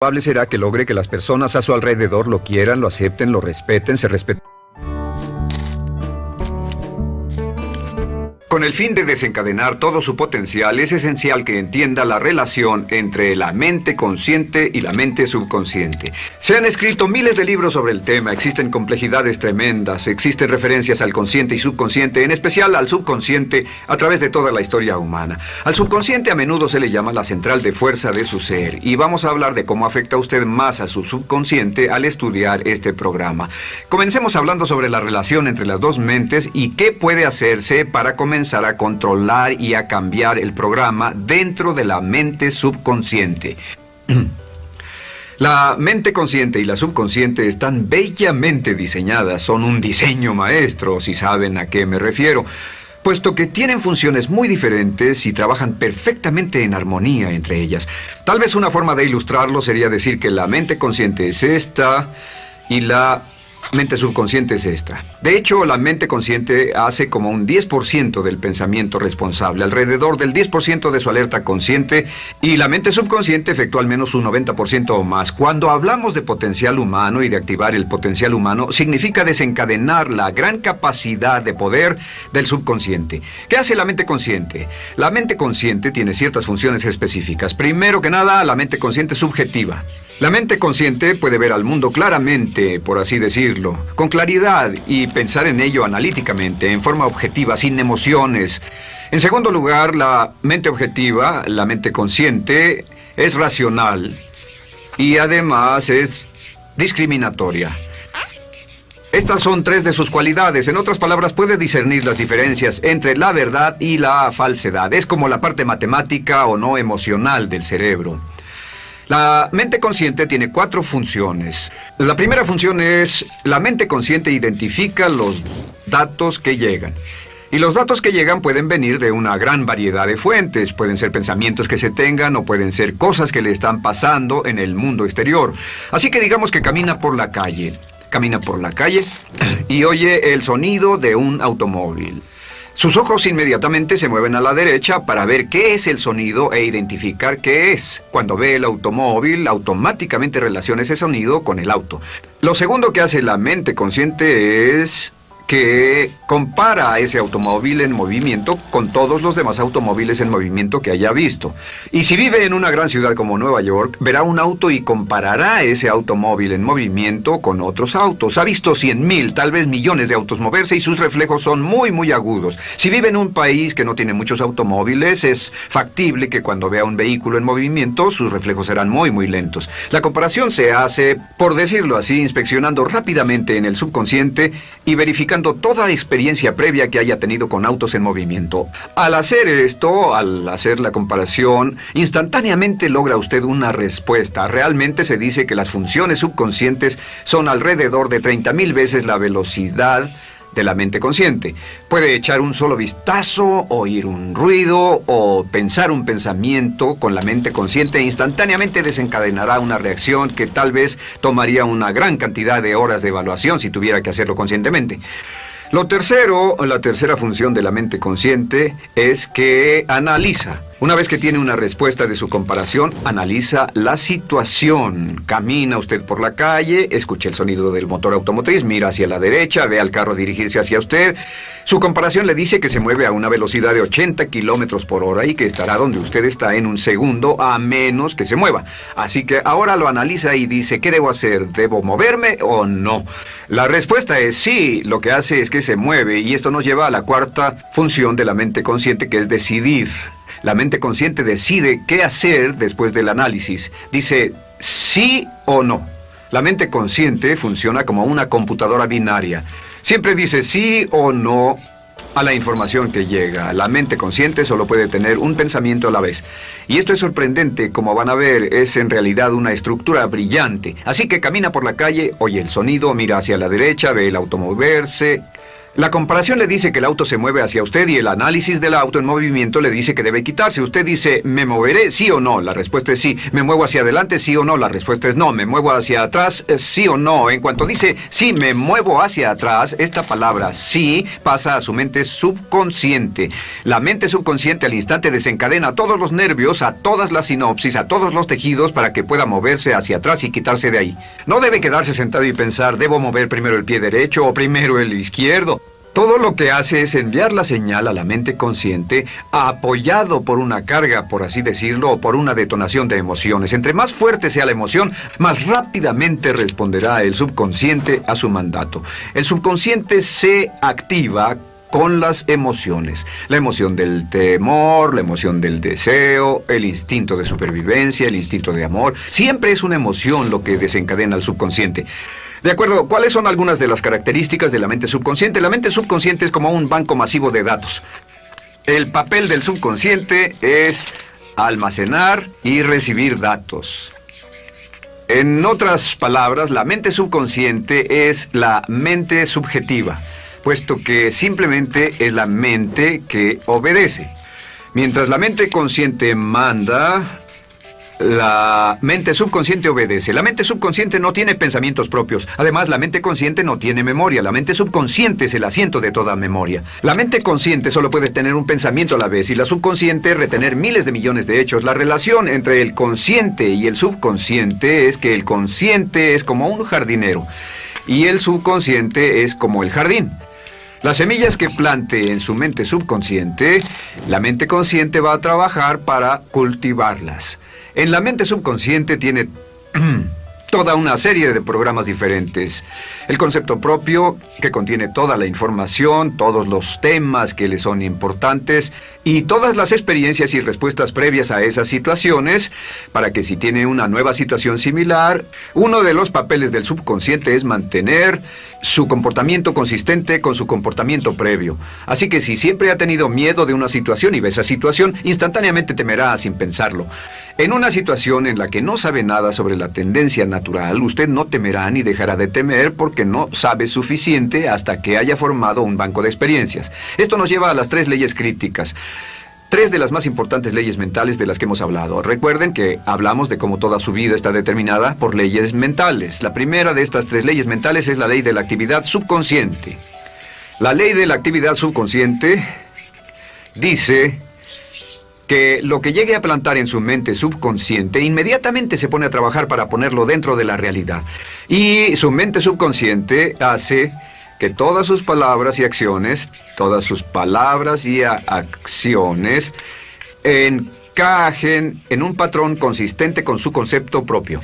Probable será que logre que las personas a su alrededor lo quieran, lo acepten, lo respeten, se respeten. Con el fin de desencadenar todo su potencial, es esencial que entienda la relación entre la mente consciente y la mente subconsciente. Se han escrito miles de libros sobre el tema, existen complejidades tremendas, existen referencias al consciente y subconsciente, en especial al subconsciente, a través de toda la historia humana. Al subconsciente a menudo se le llama la central de fuerza de su ser, y vamos a hablar de cómo afecta a usted más a su subconsciente al estudiar este programa. Comencemos hablando sobre la relación entre las dos mentes y qué puede hacerse para comenzar a controlar y a cambiar el programa dentro de la mente subconsciente. La mente consciente y la subconsciente están bellamente diseñadas, son un diseño maestro, si saben a qué me refiero, puesto que tienen funciones muy diferentes y trabajan perfectamente en armonía entre ellas. Tal vez una forma de ilustrarlo sería decir que la mente consciente es esta y la mente subconsciente es esta. De hecho, la mente consciente hace como un 10% del pensamiento responsable, alrededor del 10% de su alerta consciente, y la mente subconsciente efectúa al menos un 90% o más. Cuando hablamos de potencial humano y de activar el potencial humano, significa desencadenar la gran capacidad de poder del subconsciente. ¿Qué hace la mente consciente? La mente consciente tiene ciertas funciones específicas. Primero que nada, la mente consciente es subjetiva. La mente consciente puede ver al mundo claramente, por así decirlo, con claridad y pensar en ello analíticamente, en forma objetiva, sin emociones. En segundo lugar, la mente objetiva, la mente consciente, es racional y además es discriminatoria. Estas son tres de sus cualidades. En otras palabras, puede discernir las diferencias entre la verdad y la falsedad. Es como la parte matemática o no emocional del cerebro. La mente consciente tiene 4 funciones. La primera función es, la mente consciente identifica los datos que llegan. Y los datos que llegan pueden venir de una gran variedad de fuentes. Pueden ser pensamientos que se tengan o pueden ser cosas que le están pasando en el mundo exterior. Así que digamos que camina por la calle. Camina por la calle y oye el sonido de un automóvil. Sus ojos inmediatamente se mueven a la derecha para ver qué es el sonido e identificar qué es. Cuando ve el automóvil, automáticamente relaciona ese sonido con el auto. Lo segundo que hace la mente consciente es que compara a ese automóvil en movimiento con todos los demás automóviles en movimiento que haya visto. Y si vive en una gran ciudad como Nueva York, verá un auto y comparará ese automóvil en movimiento con otros autos. Ha visto 100,000, tal vez millones de autos moverse y sus reflejos son muy agudos. Si vive en un país que no tiene muchos automóviles, es factible que cuando vea un vehículo en movimiento, sus reflejos serán muy lentos. La comparación se hace, por decirlo así, inspeccionando rápidamente en el subconsciente y verificando toda experiencia previa que haya tenido con autos en movimiento. Al hacer esto, al hacer la comparación, instantáneamente logra usted una respuesta. Realmente se dice que las funciones subconscientes son alrededor de 30,000 veces la velocidad de la mente consciente. Puede echar un solo vistazo, oír un ruido o pensar un pensamiento con la mente consciente e instantáneamente desencadenará una reacción que tal vez tomaría una gran cantidad de horas de evaluación si tuviera que hacerlo conscientemente. La tercera función de la mente consciente es que analiza. Una vez que tiene una respuesta de su comparación, analiza la situación. Camina usted por la calle, escucha el sonido del motor automotriz, mira hacia la derecha, ve al carro dirigirse hacia usted. Su comparación le dice que se mueve a una velocidad de 80 kilómetros por hora y que estará donde usted está en un segundo, a menos que se mueva. Así que ahora lo analiza y dice, ¿qué debo hacer? ¿Debo moverme o no? La respuesta es sí. Lo que hace es que se mueve, y esto nos lleva a la cuarta función de la mente consciente, que es decidir. La mente consciente decide qué hacer después del análisis. Dice sí o no. La mente consciente funciona como una computadora binaria. Siempre dice sí o no a la información que llega. La mente consciente solo puede tener un pensamiento a la vez. Y esto es sorprendente, como van a ver, es en realidad una estructura brillante. Así que camina por la calle, oye el sonido, mira hacia la derecha, ve el auto moverse, La comparación le dice que el auto se mueve hacia usted y el análisis del auto en movimiento le dice que debe quitarse. Usted dice, ¿me moveré? ¿Sí o no? La respuesta es sí. ¿Me muevo hacia adelante? ¿Sí o no? La respuesta es no. ¿Me muevo hacia atrás? ¿Sí o no? En cuanto dice, sí, me muevo hacia atrás, esta palabra sí pasa a su mente subconsciente. La mente subconsciente al instante desencadena a todos los nervios, a todas las sinapsis, a todos los tejidos para que pueda moverse hacia atrás y quitarse de ahí. No debe quedarse sentado y pensar, ¿debo mover primero el pie derecho o primero el izquierdo? Todo lo que hace es enviar la señal a la mente consciente, apoyado por una carga, por así decirlo, o por una detonación de emociones. Entre más fuerte sea la emoción, más rápidamente responderá el subconsciente a su mandato. El subconsciente se activa con las emociones. La emoción del temor, la emoción del deseo, el instinto de supervivencia, el instinto de amor. Siempre es una emoción lo que desencadena al subconsciente. De acuerdo, ¿cuáles son algunas de las características de la mente subconsciente? La mente subconsciente es como un banco masivo de datos. El papel del subconsciente es almacenar y recibir datos. En otras palabras, la mente subconsciente es la mente subjetiva, puesto que simplemente es la mente que obedece. Mientras la mente consciente manda, la mente subconsciente obedece. La mente subconsciente no tiene pensamientos propios. Además, la mente consciente no tiene memoria. La mente subconsciente es el asiento de toda memoria. La mente consciente solo puede tener un pensamiento a la vez y la subconsciente retener miles de millones de hechos. La relación entre el consciente y el subconsciente es que el consciente es como un jardinero y el subconsciente es como el jardín. Las semillas que plante en su mente subconsciente, la mente consciente va a trabajar para cultivarlas. En la mente subconsciente tiene toda una serie de programas diferentes. El concepto propio, que contiene toda la información, todos los temas que le son importantes y todas las experiencias y respuestas previas a esas situaciones, para que si tiene una nueva situación similar, uno de los papeles del subconsciente es mantener su comportamiento consistente con su comportamiento previo. Así que si siempre ha tenido miedo de una situación y ve esa situación, instantáneamente temerá sin pensarlo. En una situación en la que no sabe nada sobre la tendencia natural, usted no temerá ni dejará de temer porque no sabe suficiente hasta que haya formado un banco de experiencias. Esto nos lleva a las 3 leyes críticas. 3 de las más importantes leyes mentales de las que hemos hablado. Recuerden que hablamos de cómo toda su vida está determinada por leyes mentales. La primera de estas 3 leyes mentales es la ley de la actividad subconsciente. La ley de la actividad subconsciente dice que lo que llegue a plantar en su mente subconsciente inmediatamente se pone a trabajar para ponerlo dentro de la realidad. Y su mente subconsciente hace que todas sus palabras y acciones, encajen en un patrón consistente con su concepto propio.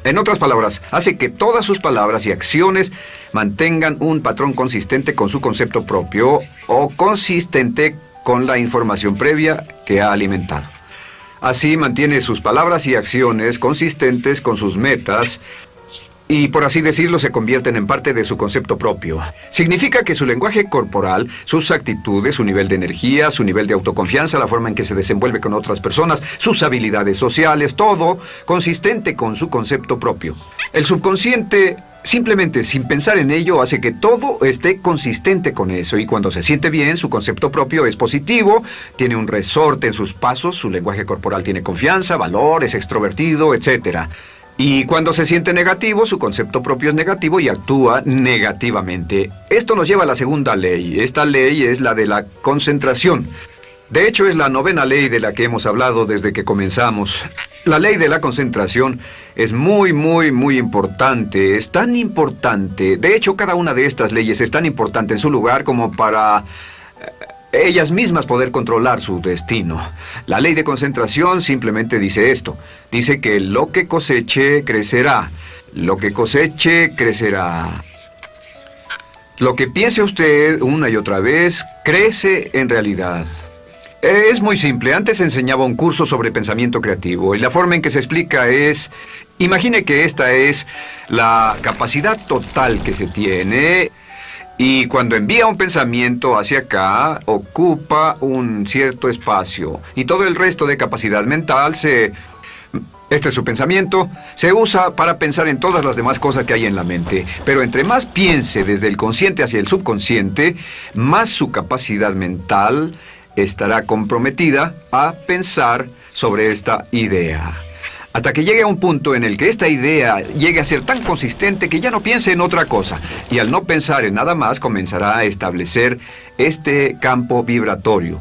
En otras palabras, hace que todas sus palabras y acciones mantengan un patrón consistente con su concepto propio o consistente con la información previa que ha alimentado. Así mantiene sus palabras y acciones consistentes con sus metas y, por así decirlo, se convierten en parte de su concepto propio. Significa que su lenguaje corporal, sus actitudes, su nivel de energía, su nivel de autoconfianza, la forma en que se desenvuelve con otras personas, sus habilidades sociales, todo consistente con su concepto propio. El subconsciente, simplemente sin pensar en ello, hace que todo esté consistente con eso, y cuando se siente bien, su concepto propio es positivo, tiene un resorte en sus pasos, su lenguaje corporal tiene confianza, valor, es extrovertido, etc. Y cuando se siente negativo, su concepto propio es negativo y actúa negativamente. Esto nos lleva a la segunda ley. Esta ley es la de la concentración. De hecho, es la 9ª ley de la que hemos hablado desde que comenzamos. La ley de la concentración es muy importante. Es tan importante. De hecho, cada una de estas leyes es tan importante en su lugar como para ellas mismas poder controlar su destino. La ley de concentración simplemente dice esto. Dice que lo que coseche, crecerá. Lo que coseche, crecerá. Lo que piense usted una y otra vez, crece en realidad. Es muy simple. Antes enseñaba un curso sobre pensamiento creativo y la forma en que se explica es: imagine que esta es la capacidad total que se tiene y cuando envía un pensamiento hacia acá, ocupa un cierto espacio y todo el resto de capacidad mental se Este es su pensamiento, se usa para pensar en todas las demás cosas que hay en la mente, pero entre más piense desde el consciente hacia el subconsciente, más su capacidad mental estará comprometida a pensar sobre esta idea. Hasta que llegue a un punto en el que esta idea llegue a ser tan consistente que ya no piense en otra cosa, y al no pensar en nada más comenzará a establecer este campo vibratorio.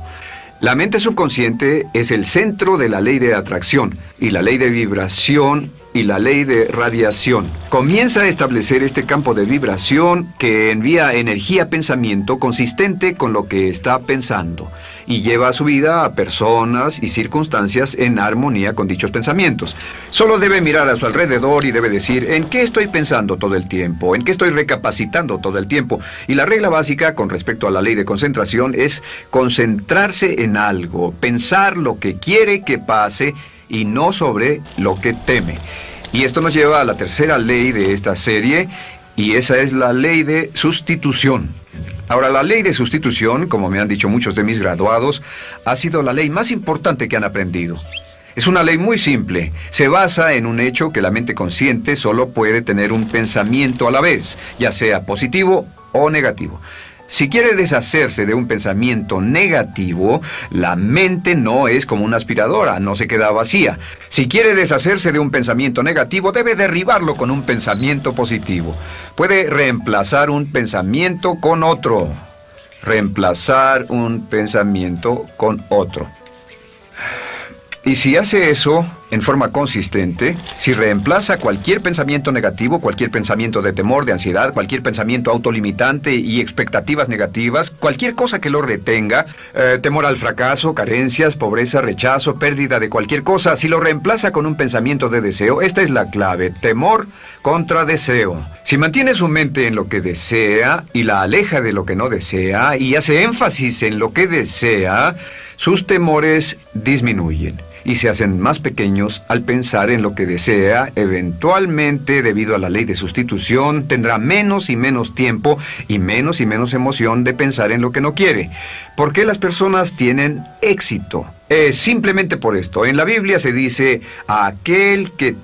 La mente subconsciente es el centro de la ley de atracción, y la ley de vibración y la ley de radiación. Comienza a establecer este campo de vibración que envía energía-pensamiento consistente con lo que está pensando, y lleva a su vida a personas y circunstancias en armonía con dichos pensamientos. Solo debe mirar a su alrededor y debe decir, ¿en qué estoy pensando todo el tiempo? ¿En qué estoy recapacitando todo el tiempo? Y la regla básica con respecto a la ley de concentración es concentrarse en algo, pensar lo que quiere que pase y no sobre lo que teme. Y esto nos lleva a la tercera ley de esta serie, y esa es la ley de sustitución. Ahora, la ley de sustitución, como me han dicho muchos de mis graduados, ha sido la ley más importante que han aprendido. Es una ley muy simple. Se basa en un hecho que la mente consciente solo puede tener un pensamiento a la vez, ya sea positivo o negativo. Si quiere deshacerse de un pensamiento negativo, la mente no es como una aspiradora, no se queda vacía. Si quiere deshacerse de un pensamiento negativo, debe derribarlo con un pensamiento positivo. Puede reemplazar un pensamiento con otro. Reemplazar un pensamiento con otro. Y si hace eso en forma consistente, si reemplaza cualquier pensamiento negativo, cualquier pensamiento de temor, de ansiedad, cualquier pensamiento autolimitante y expectativas negativas, cualquier cosa que lo retenga, temor al fracaso, carencias, pobreza, rechazo, pérdida de cualquier cosa, si lo reemplaza con un pensamiento de deseo, esta es la clave: temor contra deseo. Si mantiene su mente en lo que desea y la aleja de lo que no desea y hace énfasis en lo que desea, sus temores disminuyen y se hacen más pequeños al pensar en lo que desea. Eventualmente, debido a la ley de sustitución, tendrá menos y menos tiempo y menos emoción de pensar en lo que no quiere. ¿Por qué las personas tienen éxito? Simplemente por esto. En la Biblia se dice, aquel que tiene